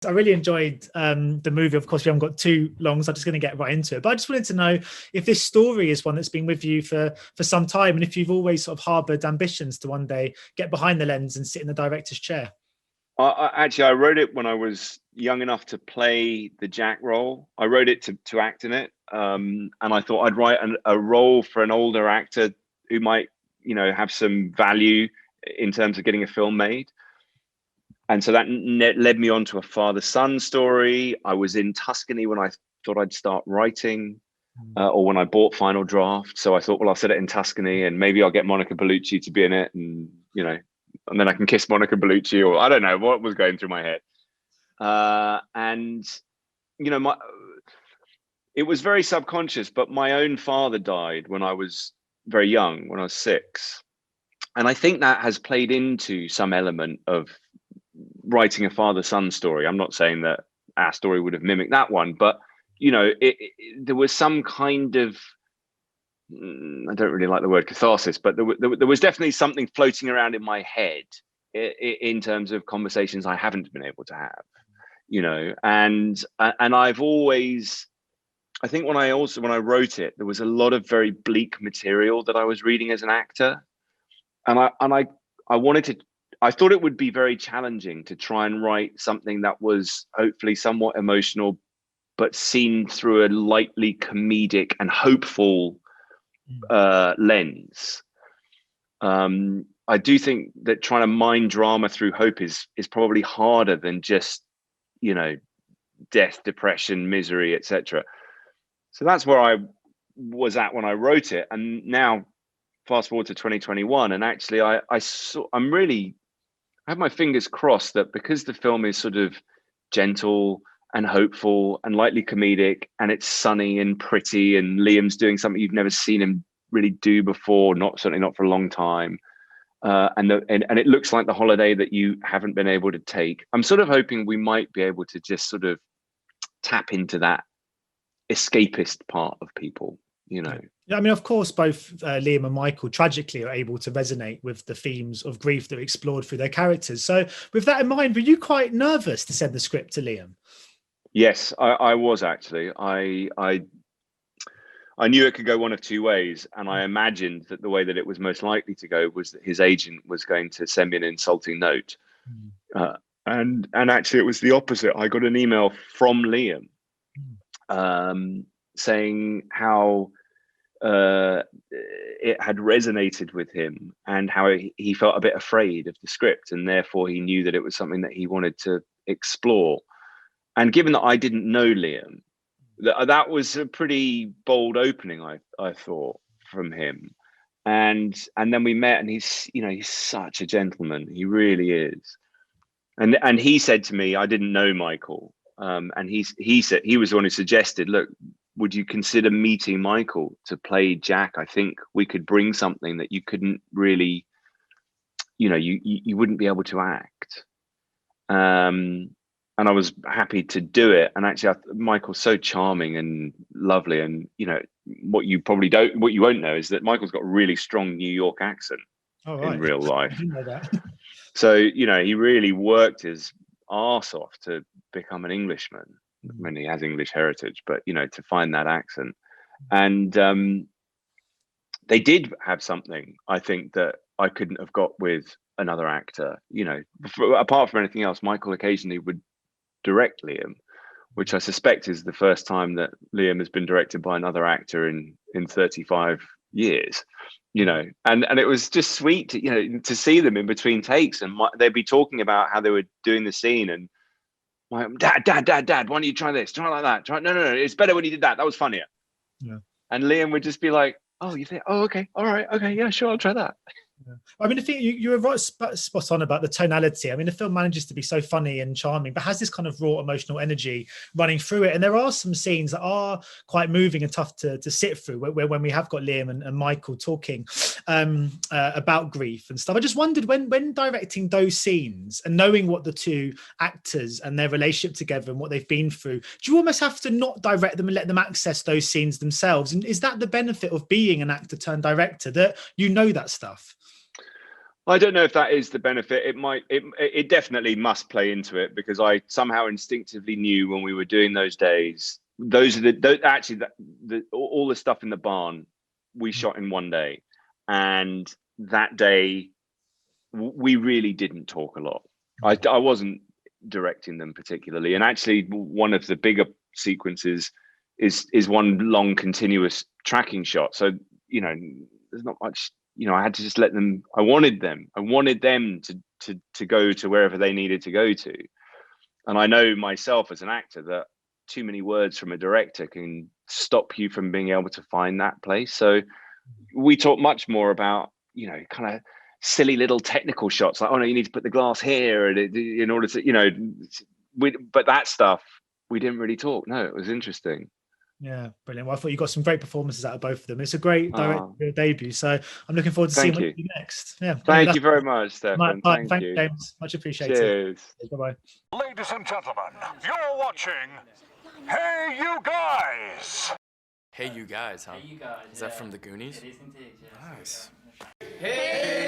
I really enjoyed the movie. Of course, we haven't got too long, so I'm just going to get right into it. But I just wanted to know if this story is one that's been with you for some time, and if you've always sort of harboured ambitions to one day get behind the lens and sit in the director's chair. I wrote it when I was young enough to play the Jack role. I wrote it to act in it, and I thought I'd write a role for an older actor who might, have some value in terms of getting a film made. And so that led me on to a father-son story. I was in Tuscany when I thought I'd start writing, or when I bought Final Draft. So I thought, well, I'll set it in Tuscany, and maybe I'll get Monica Bellucci to be in it, and and then I can kiss Monica Bellucci, or I don't know what was going through my head. It was very subconscious, but my own father died when I was very young, when I was 6. And I think that has played into some element of writing a father-son story. I'm not saying that our story would have mimicked that one, but there was some kind of, I don't really like the word catharsis, but there was definitely something floating around in my head in terms of conversations I haven't been able to have, and I've always, I think when I wrote it, there was a lot of very bleak material that I was reading as an actor, and I thought it would be very challenging to try and write something that was hopefully somewhat emotional, but seen through a lightly comedic and hopeful lens. I do think that trying to mine drama through hope is probably harder than just, death, depression, misery, etc. So that's where I was at when I wrote it. And now fast forward to 2021, and actually I have my fingers crossed that because the film is sort of gentle and hopeful and lightly comedic, and it's sunny and pretty, and Liam's doing something you've never seen him really do before, certainly not for a long time, and it looks like the holiday that you haven't been able to take. I'm sort of hoping we might be able to just sort of tap into that escapist part of people, Yeah, I mean, of course, both Liam and Micheal tragically are able to resonate with the themes of grief that are explored through their characters. So with that in mind, were you quite nervous to send the script to Liam? Yes, I was actually. I knew it could go one of two ways, and I imagined that the way that it was most likely to go was that his agent was going to send me an insulting note. And actually it was the opposite. I got an email from Liam saying how it had resonated with him, and how he felt a bit afraid of the script, and therefore he knew that it was something that he wanted to explore. And given that I didn't know Liam, that was a pretty bold opening, I thought, from him. And then we met, and he's such a gentleman. He really is. And he said to me, I didn't know Micheal, and he said, he was the one who suggested, look, would you consider meeting Micheal to play Jack? I think we could bring something that you couldn't really, you wouldn't be able to act. And I was happy to do it. And actually, Micheal's so charming and lovely. And what you won't know is that Micheal's got a really strong New York accent in real life. I didn't know that. So he really worked his arse off to become an Englishman. I mean, he has English heritage, but to find that accent. And they did have something, I think, that I couldn't have got with another actor. Apart from anything else, Micheal occasionally would direct Liam, which I suspect is the first time that Liam has been directed by another actor in 35 years. And it was just sweet to see them in between takes, and they'd be talking about how they were doing the scene, and my dad, why don't you try this, try like that, no, it's better when you did that was funnier. And Liam would just be like, oh, you think, oh, okay, all right, okay, yeah, sure, I'll try that. I mean, I think you were right, spot on about the tonality. I mean, the film manages to be so funny and charming, but has this kind of raw emotional energy running through it. And there are some scenes that are quite moving and tough to sit through, where when we have got Liam and Micheal talking about grief and stuff. I just wondered, when directing those scenes and knowing what the two actors and their relationship together and what they've been through, do you almost have to not direct them and let them access those scenes themselves? And is that the benefit of being an actor turned director, that that stuff? I don't know if that is the benefit. It definitely must play into it, because I somehow instinctively knew when we were doing those days, all the stuff in the barn we shot in one day. And that day we really didn't talk a lot. I wasn't directing them particularly. And actually one of the bigger sequences is one long continuous tracking shot. So, there's not much, I had to just let them. I wanted them to go to wherever they needed to go to. And I know myself as an actor that too many words from a director can stop you from being able to find that place. So we talk much more about, kind of silly little technical shots, like, oh no, you need to put the glass here in order to, but that stuff we didn't really talk. No, it was interesting. Yeah, brilliant. Well, I thought you got some great performances out of both of them. It's a great directorial debut, so I'm looking forward to seeing what you do next. Yeah, thank you very much, Stefan. Thank you, James. Much appreciated. Cheers. Bye-bye. Ladies and gentlemen, you're watching Hey You Guys. Hey You Guys, huh? Hey You Guys. Is that from the Goonies? It is indeed, yeah. Nice. Hey